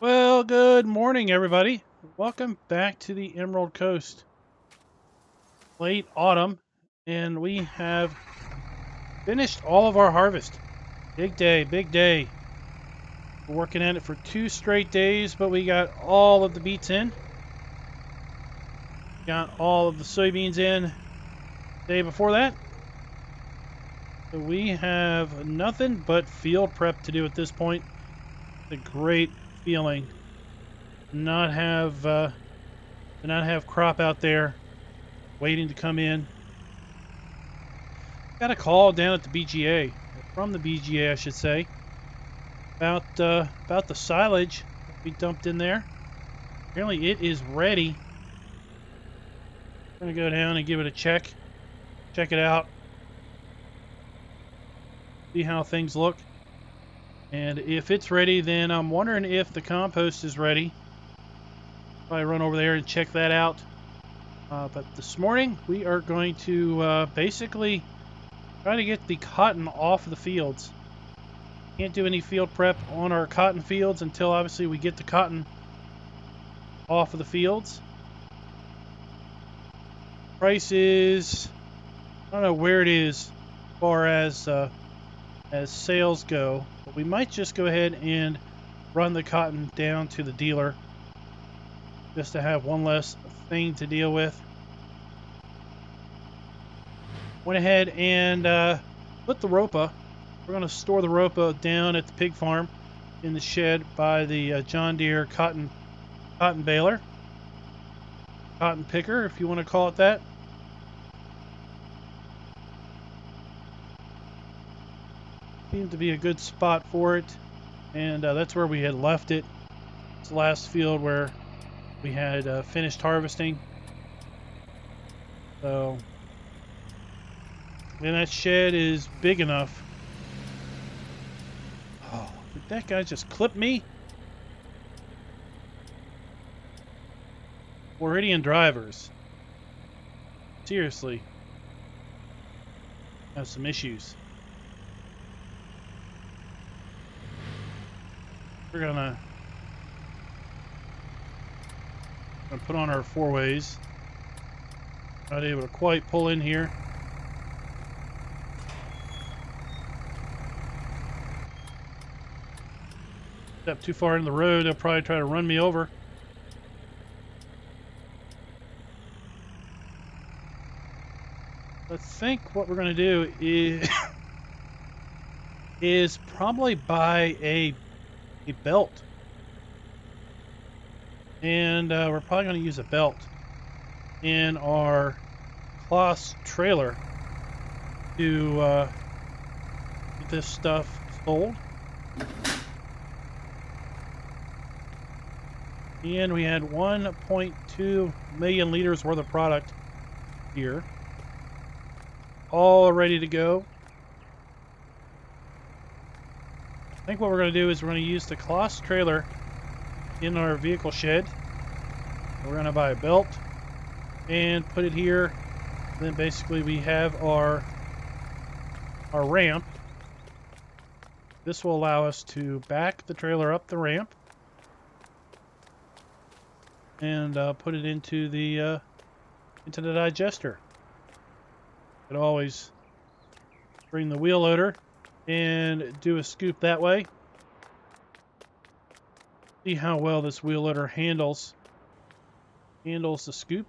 Well, good morning, everybody. Welcome back to the Emerald Coast. Late autumn, and we have finished all of our harvest. Big day, big day. We're working at it for 2 straight days, but we got all of the beets in. Got all of the soybeans in the day before that. So we have nothing but field prep to do at this point. It's a great feeling to not have crop out there waiting to come in. Got a call down at the BGA, from the BGA, I should say, about the silage that we dumped in there. Apparently, it is ready. I'm gonna go down and give it a check it out, see how things look, and if it's ready, then I'm wondering if the compost is ready. Probably run over there and check that out. But this morning we are going to basically try to get the cotton off of the fields. Can't do any field prep on our cotton fields until obviously we get the cotton off of the fields. Price is, I don't know where it is as far as sales go, but we might just go ahead and run the cotton down to the dealer just to have one less thing to deal with. Went ahead and put the ropa. We're going to store the ropa down at the pig farm in the shed by the John Deere cotton baler, cotton picker, if you want to call it that. Seemed to be a good spot for it, and that's where we had left it. It's the last field where we had finished harvesting. So, and that shed is big enough. Oh, did that guy just clip me? Floridian drivers. Seriously. Have some issues. We're gonna put on our 4-ways. Not able to quite pull in here. Step too far in the road, they'll probably try to run me over. I think what we're going to do is probably buy a belt. And we're probably going to use a belt in our Kloss trailer to get this stuff sold. And we had 1.2 million liters worth of product here, all ready to go. I think what we're going to do is we're going to use the Kloss trailer in our vehicle shed. We're going to buy a belt and put it here. Then basically we have our ramp. This will allow us to back the trailer up the ramp and put it into the digester. Could always bring the wheel loader and do a scoop that way. See how well this wheel loader handles the scoop.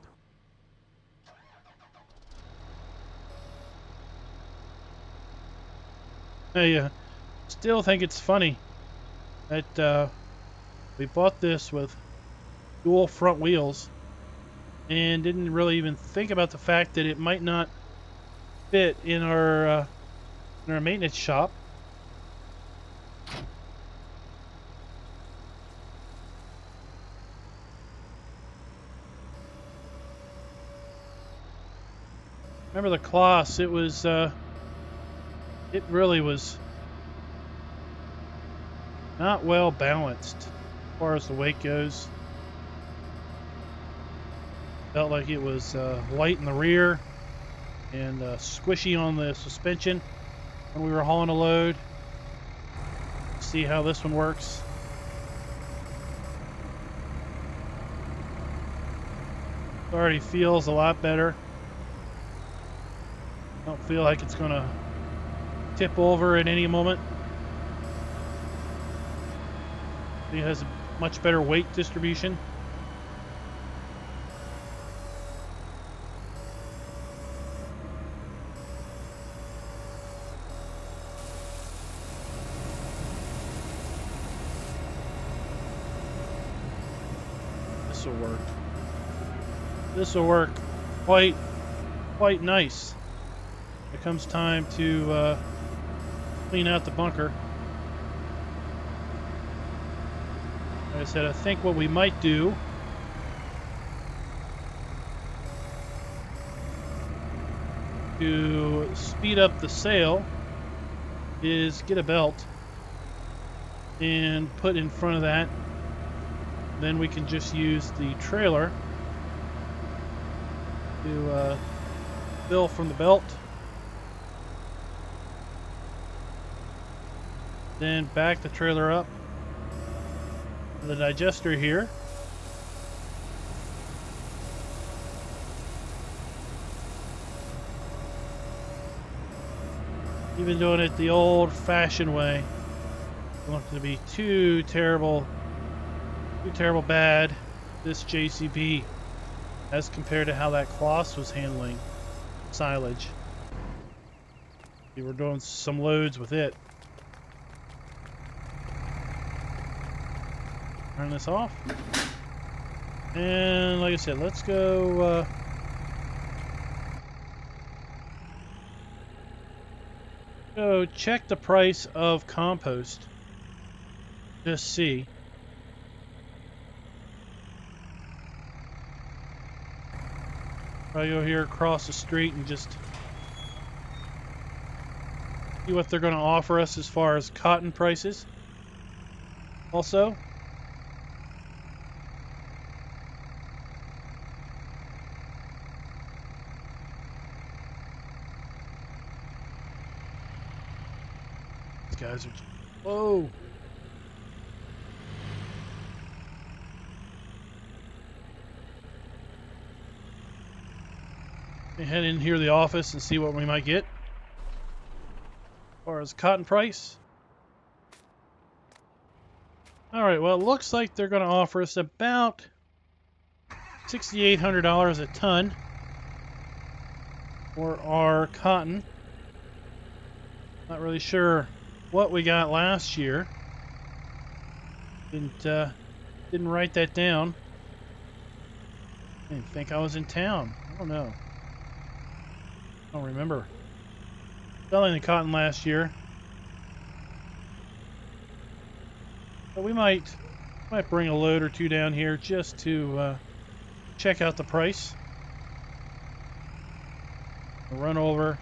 I still think it's funny that we bought this with dual front wheels and didn't really even think about the fact that it might not fit in our maintenance shop. Remember the Kloss? It was it really was not well balanced as far as the weight goes. Felt like it was light in the rear and squishy on the suspension when we were hauling a load. See how this one works. already feels a lot better. Don't feel like it's gonna tip over at any moment. It has a much better weight distribution. This will work. This will work quite nice. It comes time to clean out the bunker. Like I said, I think what we might do to speed up the sale is get a belt and put in front of that. Then we can just use the trailer to fill from the belt. Then back the trailer up to the digester here. Even doing it the old-fashioned way. Don't want it to be too terrible bad, this JCB, as compared to how that Kloss was handling silage. We were doing some loads with it. Turn this off. And like I said, let's go check the price of compost. Just see. I'll go here across the street and just see what they're going to offer us as far as cotton prices. Also, these guys are... Whoa! Head in here to the office and see what we might get. As far as cotton price. Alright, well, it looks like they're going to offer us about $6,800 a ton for our cotton. Not really sure what we got last year. Didn't write that down. Didn't think I was in town. I don't know. I don't remember selling the cotton last year, but we might bring a load or two down here just to check out the price. I'll run over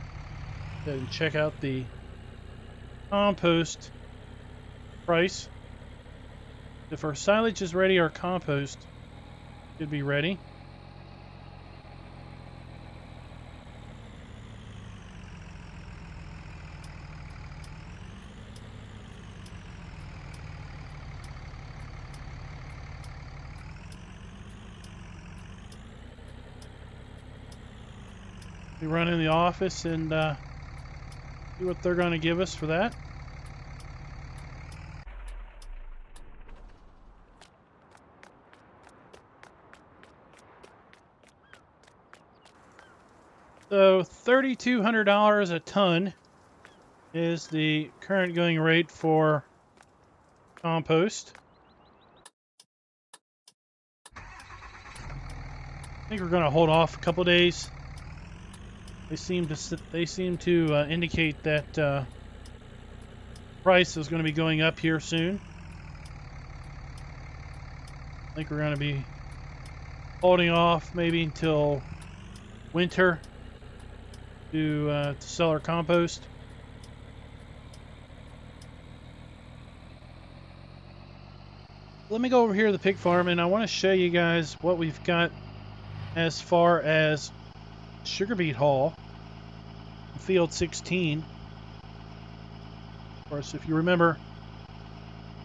and check out the compost price. If our silage is ready, our compost should be ready. We run in the office and see what they're going to give us for that. So $3,200 a ton is the current going rate for compost. I think we're going to hold off a couple days. They seem to indicate that price is going to be going up here soon. I think we're going to be holding off maybe until winter to sell our compost. Let me go over here to the pig farm and I want to show you guys what we've got as far as sugar beet haul, field 16. Of course, if you remember,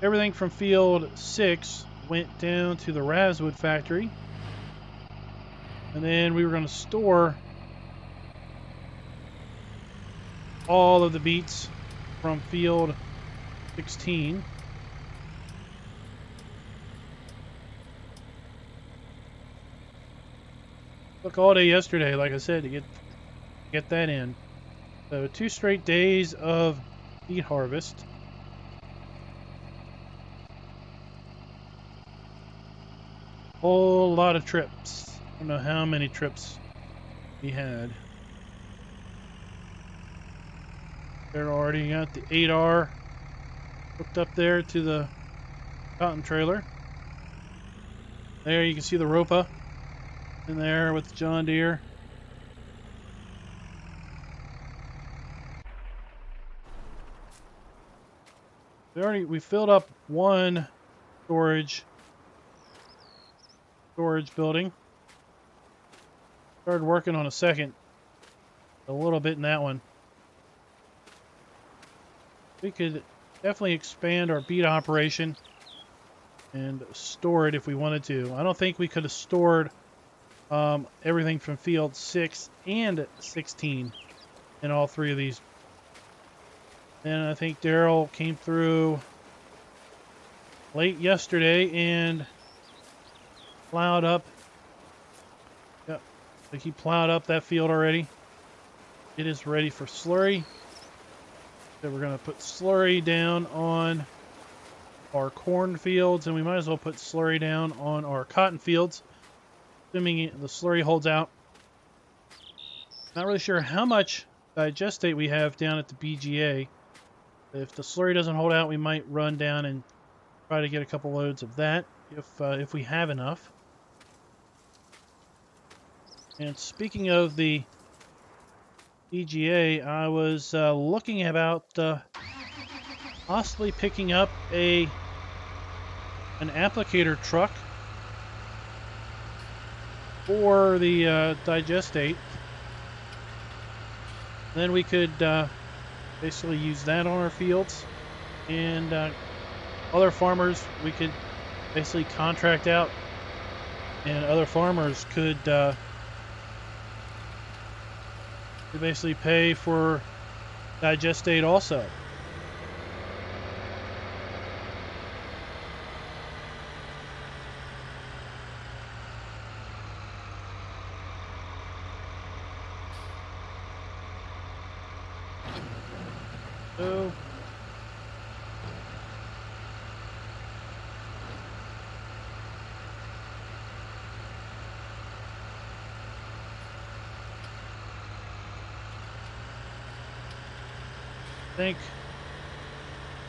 everything from field 6 went down to the Razwood factory. And then we were going to store all of the beets from field 16. Took all day yesterday, like I said, to get that in. So 2 straight days of beet harvest. Whole lot of trips. I don't know how many trips we had. They're already got the 8R hooked up there to the cotton trailer. There you can see the Ropa in there with the John Deere. We filled up one storage building. Started working on a second. A little bit in that one. We could definitely expand our beet operation and store it if we wanted to. I don't think we could have stored everything from field 6 and 16 in all 3 of these. And I think Daryl came through late yesterday and plowed up. Yep, I think he plowed up that field already. It is ready for slurry. So we're going to put slurry down on our corn fields, and we might as well put slurry down on our cotton fields, assuming the slurry holds out. Not really sure how much digestate we have down at the BGA. If the slurry doesn't hold out, we might run down and try to get a couple loads of that if we have enough. And speaking of the BGA, I was looking about possibly picking up an applicator truck for the digestate. Then we could basically use that on our fields, and other farmers we could basically contract out, and other farmers could basically pay for digestate also. So I think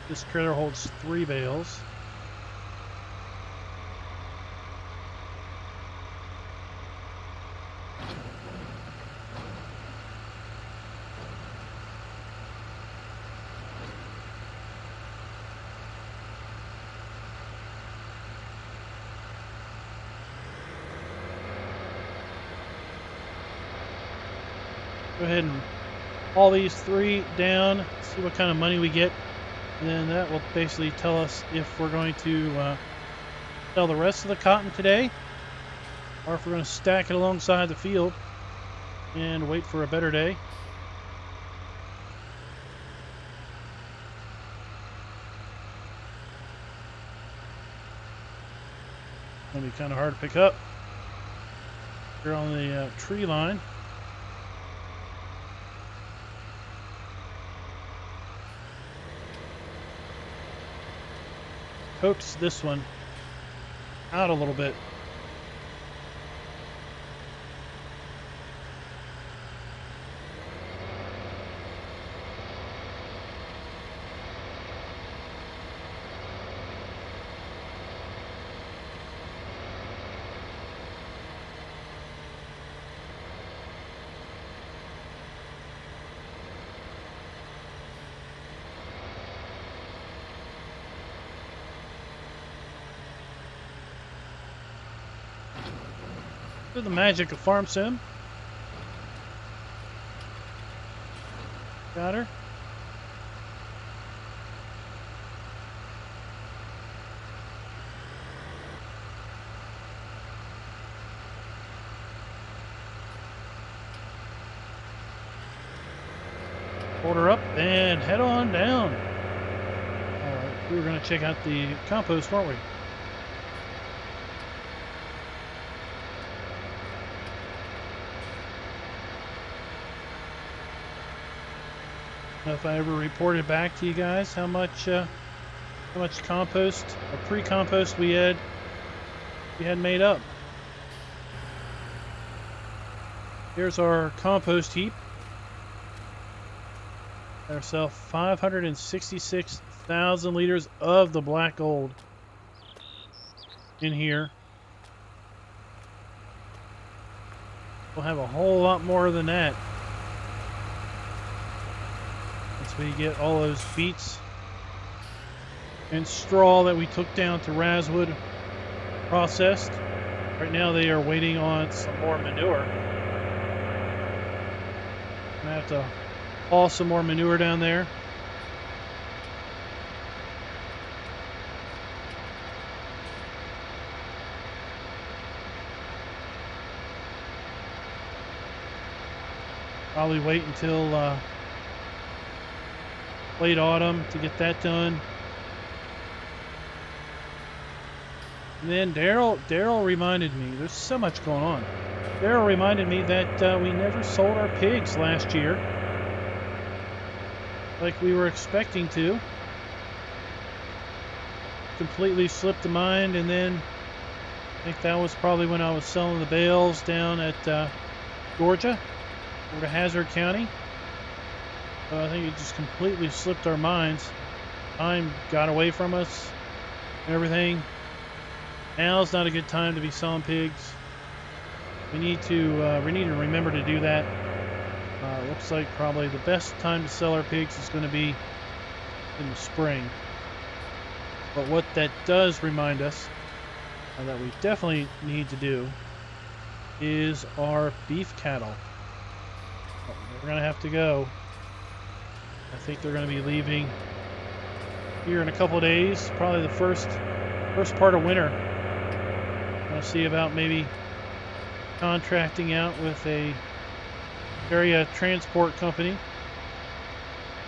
this trailer holds 3 bales. Go ahead and haul these 3 down, see what kind of money we get, and then that will basically tell us if we're going to sell the rest of the cotton today, or if we're going to stack it alongside the field and wait for a better day. It's going to be kind of hard to pick up. You're on the tree line. Coax this one out a little bit. The magic of Farm Sim. Got her. hold her up and head on down. Alright, we were going to check out the compost, weren't we? I don't know if I ever reported back to you guys how much compost or pre-compost we had made up. Here's our compost heap. Got ourselves 566,000 liters of the black gold in here. We'll have a whole lot more than that once we get all those beets and straw that we took down to Razwood processed. Right now they are waiting on some more manure. I'm gonna have to haul some more manure down there. Probably wait until late autumn to get that done. And then Daryl reminded me, there's so much going on. Daryl reminded me that we never sold our pigs last year like we were expecting to. Completely slipped the mind, and then I think that was probably when I was selling the bales down at Georgia, over to Hazard County. I think it just completely slipped our minds. Time got away from us and everything. Now's not a good time to be selling pigs. We need to remember to do that. Looks like probably the best time to sell our pigs is going to be in the spring. But what that does remind us that we definitely need to do is our beef cattle. We're going to have to go. I think they're going to be leaving here in a couple of days, probably the first part of winter. I'm going to see about maybe contracting out with a area transport company,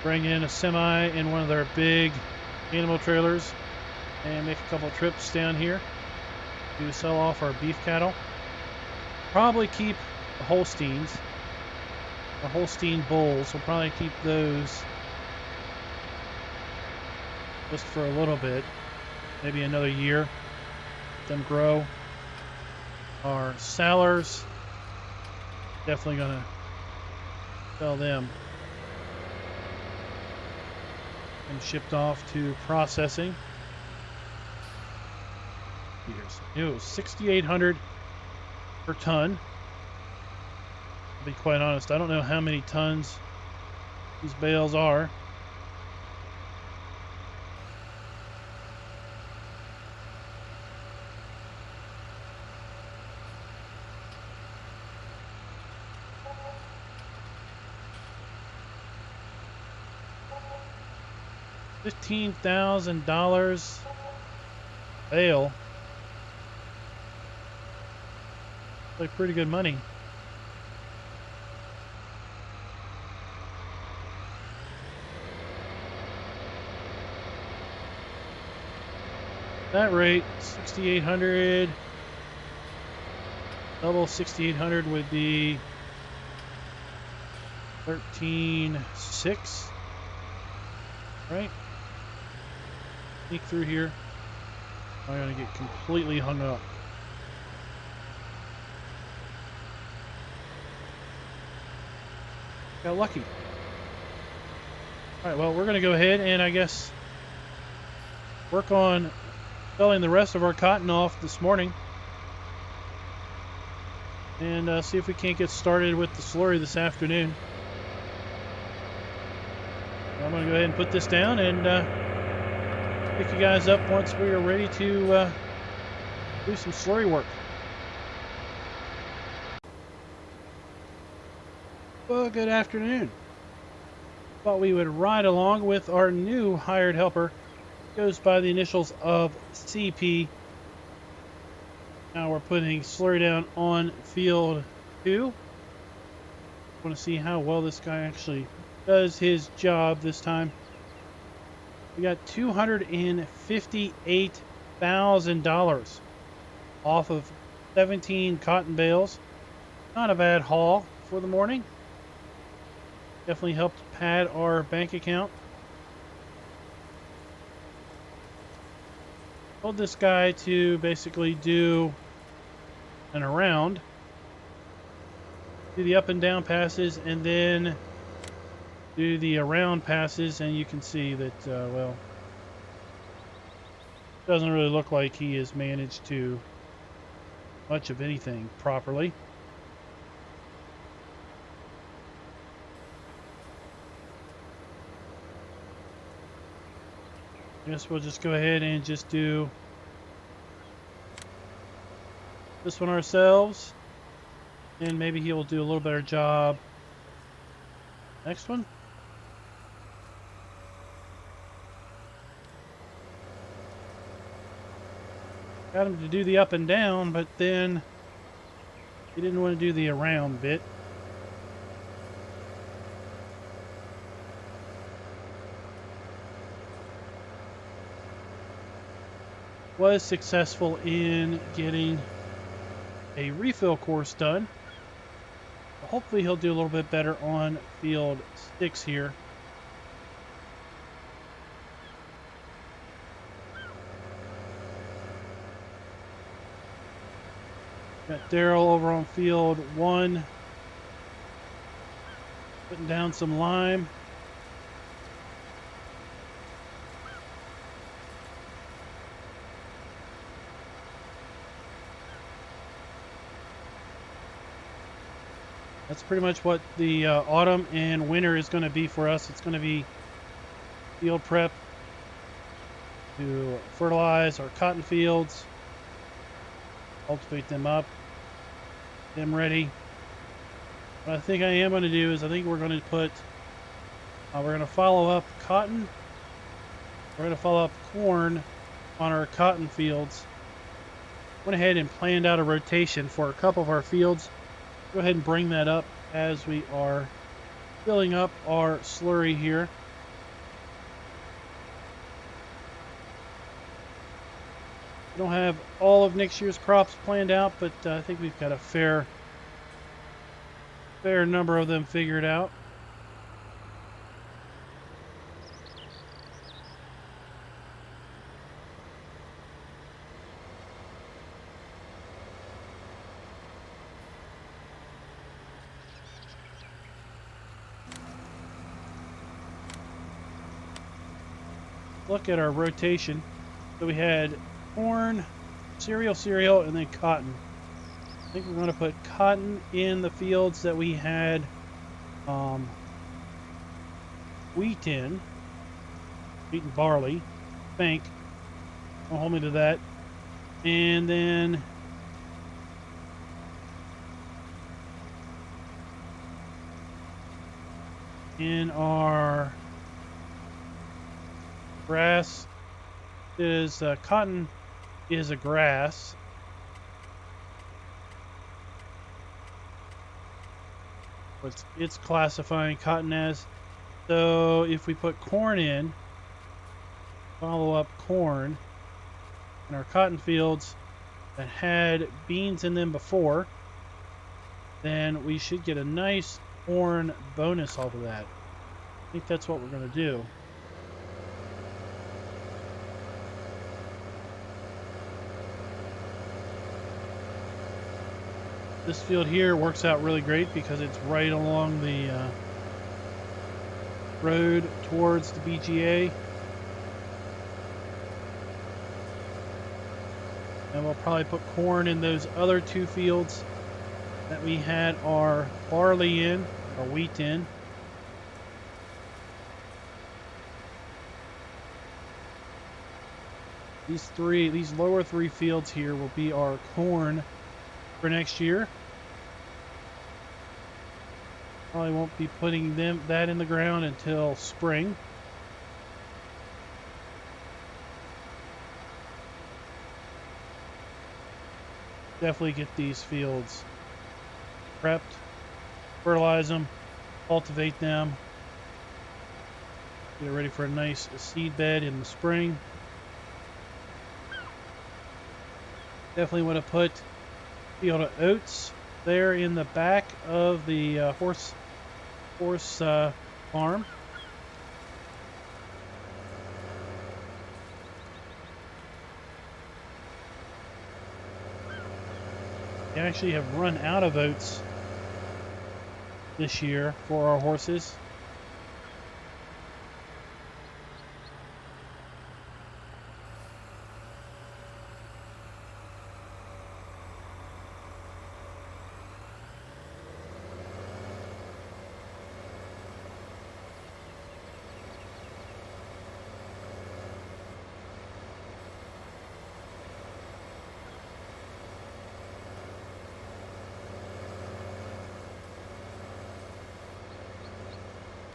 bring in a semi in one of their big animal trailers and make a couple trips down here to sell off our beef cattle. Probably keep the Holsteins, the Holstein bulls. We'll probably keep those just for a little bit, maybe another year. Let them grow. Our Salers, definitely gonna sell them and shipped off to processing. It was 6,800 per ton. To be quite honest, I don't know how many tons these bales are. $15,000 bale. Like pretty good money. That rate, 6,800. Double 6,800 would be 13,600. Right? Sneak through here. I'm gonna get completely hung up. Got lucky. Alright, well, we're gonna go ahead and I guess work on selling the rest of our cotton off this morning. And see if we can't get started with the slurry this afternoon. I'm going to go ahead and put this down and pick you guys up once we are ready to do some slurry work. Well, good afternoon. Thought we would ride along with our new hired helper. Goes by the initials of CP. Now we're putting slurry down on field 2. Want to see how well this guy actually does his job this time. We got $258,000 off of 17 cotton bales. Not a bad haul for the morning. Definitely helped pad our bank account. Told this guy to basically do an around, do the up and down passes, and then do the around passes, and you can see that, well, doesn't really look like he has managed to much of anything properly. I guess we'll just go ahead and just do this one ourselves, and maybe he'll do a little better job next one. Got him to do the up and down, but then he didn't want to do the around bit. Was successful in getting a refill course done. Hopefully he'll do a little bit better on field 6 here. Got Daryl over on field 1, putting down some lime. That's pretty much what the autumn and winter is going to be for us. It's going to be field prep to fertilize our cotton fields, cultivate them up, get them ready. What I think I am going to do is I think we're going to put, we're going to follow up cotton, we're going to follow up corn on our cotton fields. Went ahead and planned out a rotation for a couple of our fields. Go ahead and bring that up as we are filling up our slurry here. We don't have all of next year's crops planned out, but I think we've got a fair number of them figured out. Look at our rotation. So we had corn, cereal, and then cotton. I think we're going to put cotton in the fields that we had wheat and barley. I think. Don't hold me to that. And then in our grass is cotton is a grass. It's classifying cotton as. So if we put corn in, follow up corn in our cotton fields that had beans in them before, then we should get a nice corn bonus off of that. I think that's what we're going to do. This field here works out really great because it's right along the road towards the BGA. And we'll probably put corn in those other two fields that we had our barley in, our wheat in. These lower three fields here will be our corn for next year. Probably won't be putting that in the ground until spring. Definitely get these fields prepped, fertilize them, cultivate them, Get ready for a nice seed bed in the spring. Definitely want to put a field of oats there in the back of the horse farm. We actually have run out of oats this year for our horses.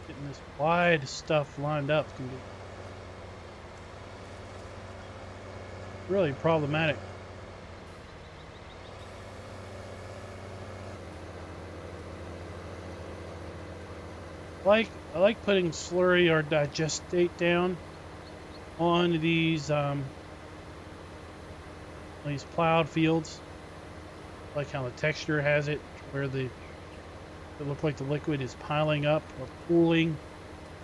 Getting this wide stuff lined up can be really problematic. I like putting slurry or digestate down on these plowed fields. I like how the texture has it, where it looks like the liquid is piling up or pooling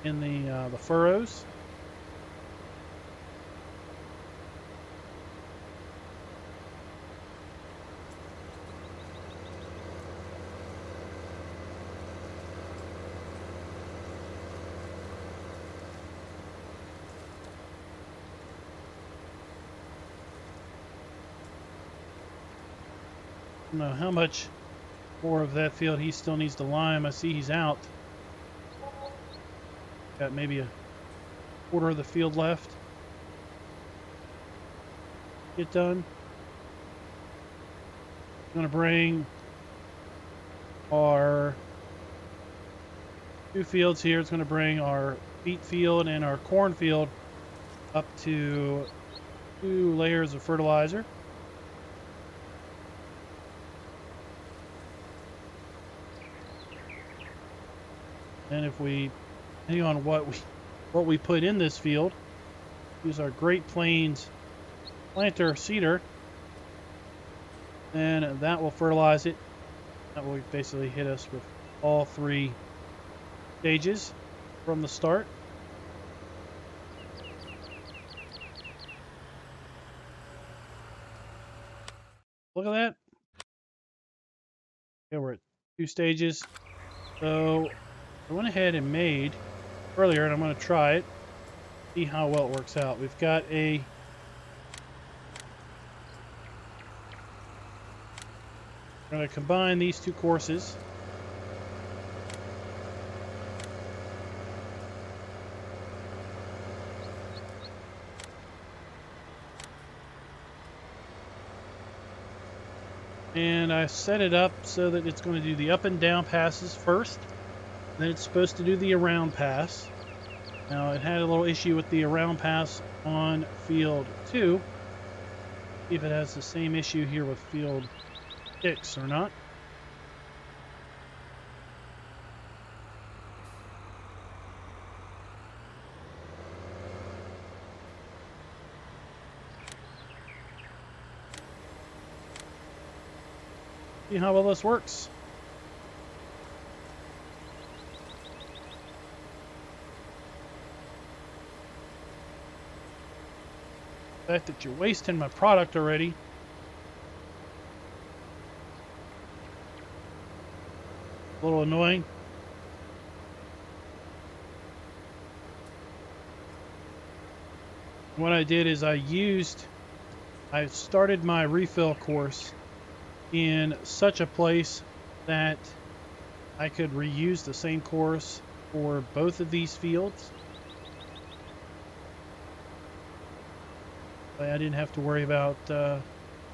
in the furrows. I don't know how much more of that field he still needs to lime. I see he's out. Got maybe a quarter of the field left. Get done. I'm going to bring our two fields here. It's going to bring our wheat field and our corn field up to 2 layers of fertilizer. And if we, depending on what we put in this field, use our Great Plains planter seeder, then that will fertilize it. That will basically hit us with all 3 stages from the start. Look at that. Okay, we're at 2 stages. So I went ahead and made earlier, and I'm going to try it, see how well it works out. We've got we're going to combine these 2 courses. And I set it up so that it's going to do the up and down passes first. Then it's supposed to do the around pass. Now it had a little issue with the around pass on field 2. See if it has the same issue here with field 6 or not. See how well this works. The fact that you're wasting my product already. A little annoying. What I did is I started my refill course in such a place that I could reuse the same course for both of these fields. I didn't have to worry about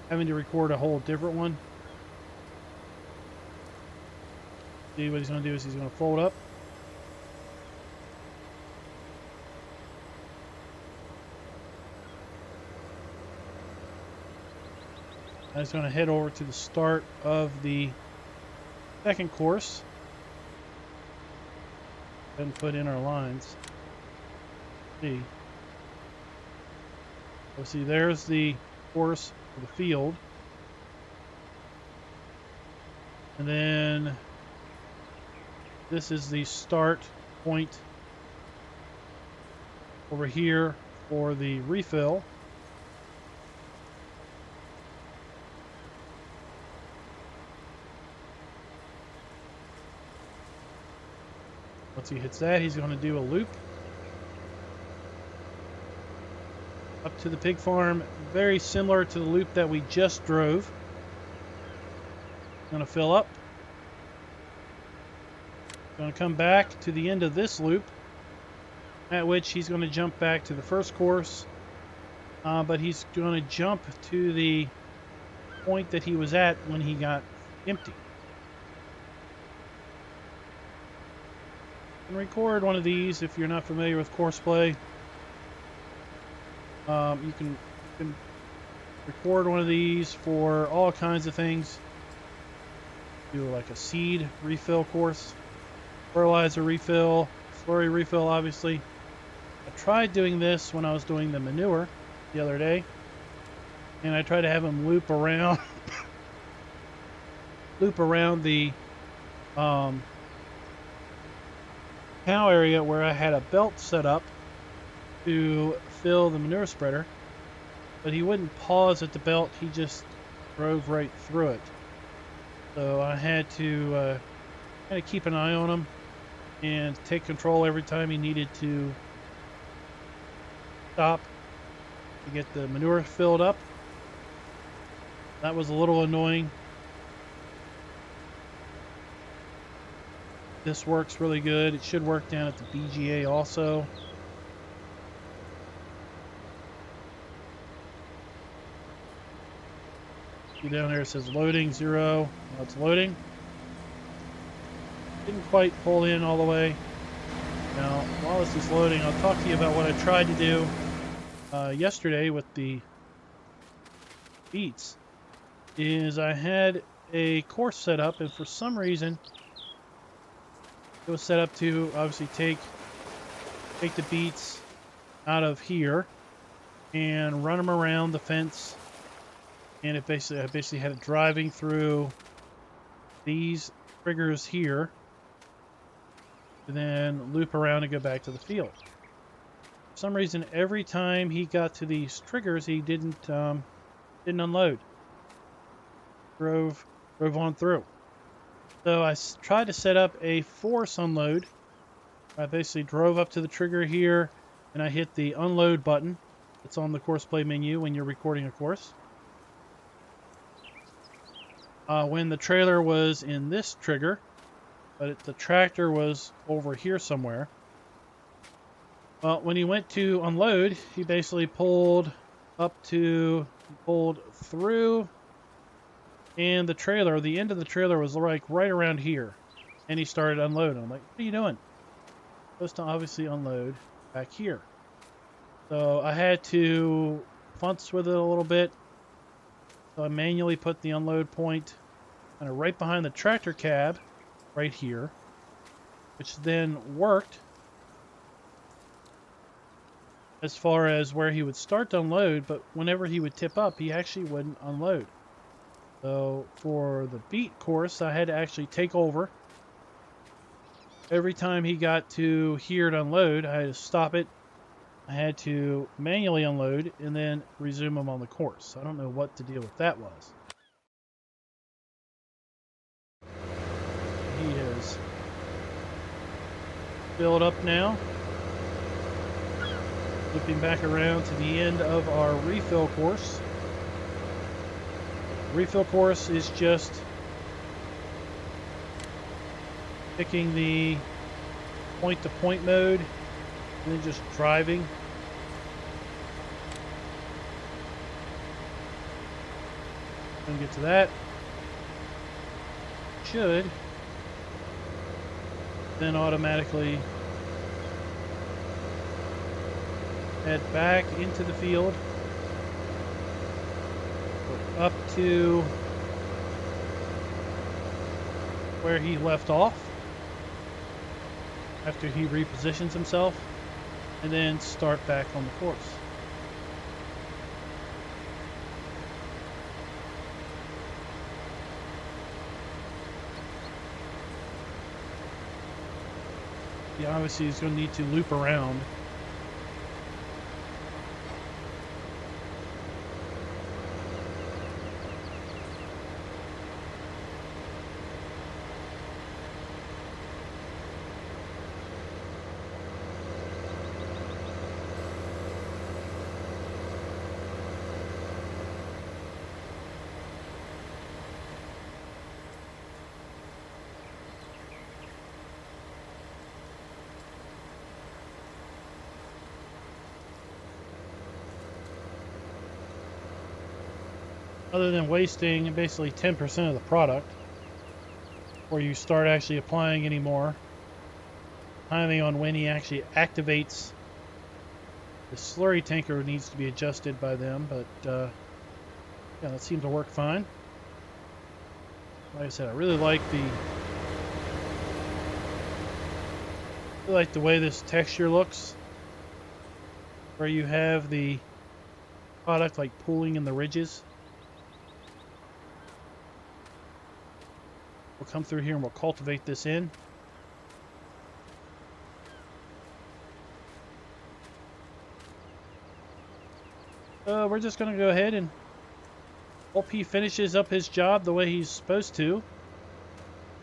having to record a whole different one. See, what he's going to do is he's going to fold up. I'm just going to head over to the start of the second course and put in our lines. See. So see, there's the course for the field. And then this is the start point over here for the refill. Once he hits that, he's going to do a loop up to the pig farm, very similar to the loop that we just drove. Going to fill up. Going to come back to the end of this loop, at which he's going to jump back to the first course, but he's going to jump to the point that he was at when he got empty. You can record one of these if you're not familiar with course play. You can record one of these for all kinds of things. Do like a seed refill course, fertilizer refill, slurry refill, obviously. I tried doing this when I was doing the manure the other day, and I tried to have him loop around the cow area where I had a belt set up to fill the manure spreader, but he wouldn't pause at the belt. He just drove right through it. So I had to kind of keep an eye on him and take control every time he needed to stop to get the manure filled up. That was a little annoying. This works really good. It should work down at the BGA also. See down there it says loading 0. Now it's loading. Didn't quite pull in all the way. Now, while this is loading, I'll talk to you about what I tried to do yesterday with the beets. Is I had a course set up, and for some reason it was set up to obviously take the beets out of here and run them around the fence, and I basically had it driving through these triggers here and then loop around and go back to the field. For some reason, every time he got to these triggers, he didn't unload. Drove on through. So I tried to set up a force unload. I basically drove up to the trigger here and I hit the unload button. It's on the course play menu when you're recording a course. When the trailer was in this trigger, but the tractor was over here somewhere. Well, when he went to unload, he basically pulled through, and the trailer, the end of the trailer was like right around here, and he started unloading. I'm like, what are you doing? Supposed to obviously unload back here. So I had to futz with it a little bit. So I manually put the unload point kind of right behind the tractor cab, right here, which then worked as far as where he would start to unload, but whenever he would tip up, he actually wouldn't unload. So for the beet course, I had to actually take over. Every time he got to here to unload, I had to stop it. I had to manually unload and then resume him on the course. I don't know what the deal with that was. He is filled up now. Looping back around to the end of our refill course. Refill course is just picking the point-to-point mode and then just driving. Gonna get to that. Should then automatically head back into the field, up to where he left off after he repositions himself. and then start back on the course. Yeah, obviously he's going to need to loop around. Other than wasting basically 10% of the product before you start actually applying any more. Timing on when he actually activates the slurry tanker needs to be adjusted by them, but yeah, that seems to work fine. Like I said, I really like the way this texture looks, where you have the product like pooling in the ridges. We'll come through here and we'll cultivate this in. We're just going to go ahead and hope he finishes up his job the way he's supposed to.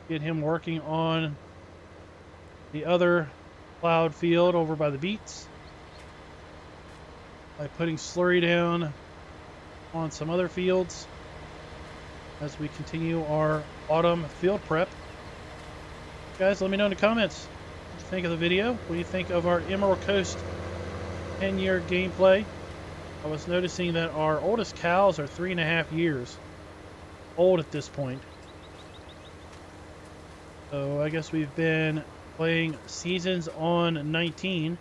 Get him working on the other plowed field over by the beets by putting slurry down on some other fields as we continue our autumn field prep. Guys, let me know in the comments what you think of the video. What do you think of our Emerald Coast 10-year gameplay? I was noticing that our oldest cows are 3.5 years old at this point. So I guess we've been playing seasons on 19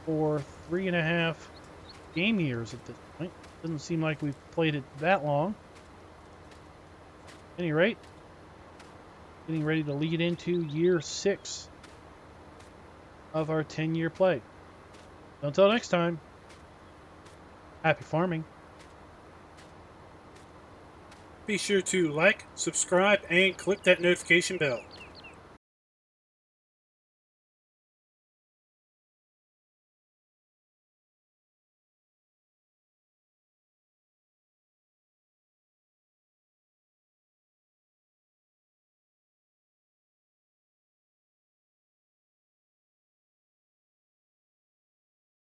for 3.5 game years at this point. Doesn't seem like we've played it that long. At any rate, getting ready to lead into year 6 of our 10-year play. Until next time, happy farming. Be sure to like, subscribe, and click that notification bell.